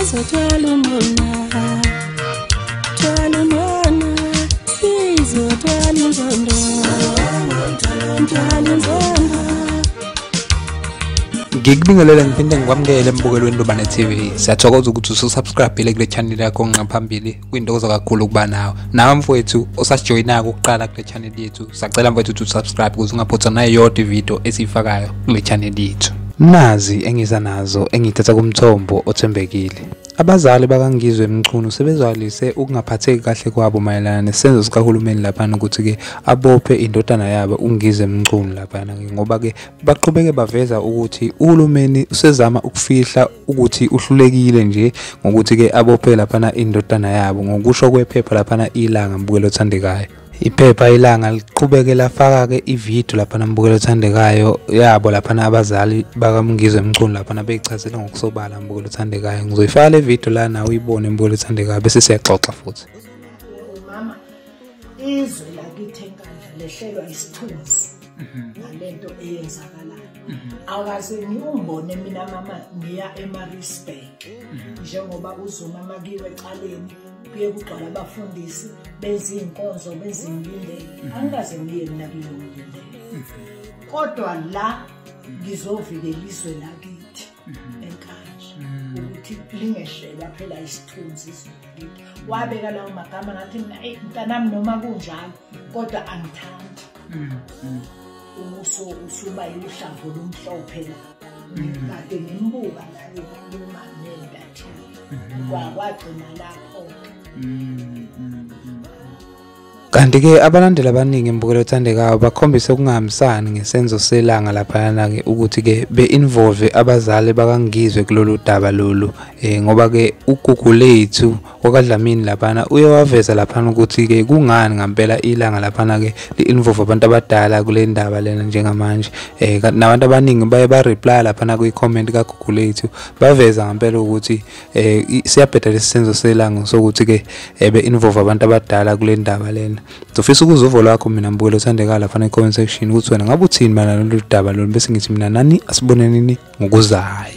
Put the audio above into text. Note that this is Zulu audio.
Thwala umona, thwala umona, thwala inzondo, thwala inzondo. Ngikubingelela ngiphinde ngikwamukele embukelweni Lubane TV. Siyathokoza ukuthi ususubscribe kule channel yakho ngaphambili. Kuyintokozo kakhulu ukuba nawe mfowethu osasijoyina ukuqala kule channel yethu. Sacela mfowethu ukuthi usubscribe ukuze ungaphutha nayo yonke video esiyifakayo kule channel yethu. Nazi engiza nazo engithatha kumthombo othembekile. Abazali bakangizwe emchunu sebezwalise ukungaphatheki kahle kwabo mayelana nesenzo sikahulumeni lapha ukuthi ke abophe indodana yabo ungize emchunu lapha ngoba ke baqhubeke baveza ukuthi uhulumeni usezama ukufihla ukuthi uhlulekile nje ngokuthi ke abophe lapha indodana yabo ngokusho kwephepha lapha ilanga mbukelo othandekayo. Iphepha ilanga liqhubeke lafaka ke ivideo lapha nambukelo othandekayo yabo lapha abazali bakamngizwe emchunu lapha beyichazela ngokusobala mbukelo othandekayo. Ngizoyifaka le video la nawe uyibone mbukelo othandekayo bese siyaxoxa futhi. Mama izwe lakithi enkandla lehlelwa isithunzi ngalento eyenzakalayo. Akaze ngiumbone mina mama ngiya eMaritzburg njengoba uZuma makiwe ecaleni kuye kugcwala abafundisi benza inkonzo benza imlindelo. Angikaze ngiye mina kuyo imlindelo. Kodwa la ngizovikela izwe lakithi enkandla ukuthi lingehlelwa phela isithunzi izwe. Wabeka lawo magama ngathi mntanami noma kunjalo kodwa angithandi. Usuba ihlamvu lomhlophe la. Kade ngimbuka la ekhuluma nendathi. Kwagcina lapho. Kanti ke abalandeli abaningi embukelo othandekayo bakhombise ukungahambisani ngesenzo selanga lapha ke ukuthi ke be-involve abazali bakangizwe kulolu daba lolu ngoba ke uGugu lethu wakwaDlamini lapha uye waveza lapha ukuthi ke kungani ngempela ilanga lapha ke li-involve abantu abadala kule ndaba lena njengamanje nabantu abaningi baye ba reply lapha kwi-comment kaGugu lethu baveza ngempela ukuthi siyabheda lesenzo selanga sokuthi ke be-involve abantu abadala kule ndaba lena. Ngifisa ukuzuvo lwakho mina mbukelo othandekayo lapha e-comment section ukuthi wena ngabe uthini malana nolu daba lolu bese ngithi mina nani asibonenini ngokuzayo.